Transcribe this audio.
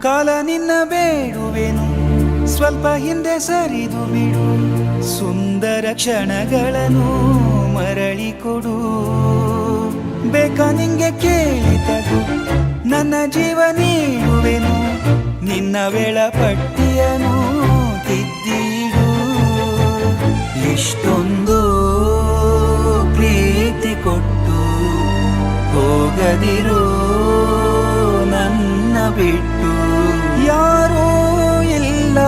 ಕಾಲ ನಿನ್ನ ಬೇಡುವೆನು, ಸ್ವಲ್ಪ ಹಿಂದೆ ಸರಿದು ಬಿಡು. ಸುಂದರ ಕ್ಷಣಗಳನ್ನು ಮರಳಿ ಕೊಡು. ಬೇಕಾ ನಿಂಗೆ ಕೇಳಿತದು, ನನ್ನ ಜೀವ ನೀಡುವೆನು. ನಿನ್ನ ವೇಳಾಪಟ್ಟಿಯನು ತಿದ್ದಿಡು. ಇಷ್ಟೊಂದು ಪ್ರೀತಿ ಕೊಟ್ಟು ಹೋಗದಿರು ನನ್ನ ಬಿಟ್ಟು. ಯಾರೂ ಇಲ್ಲ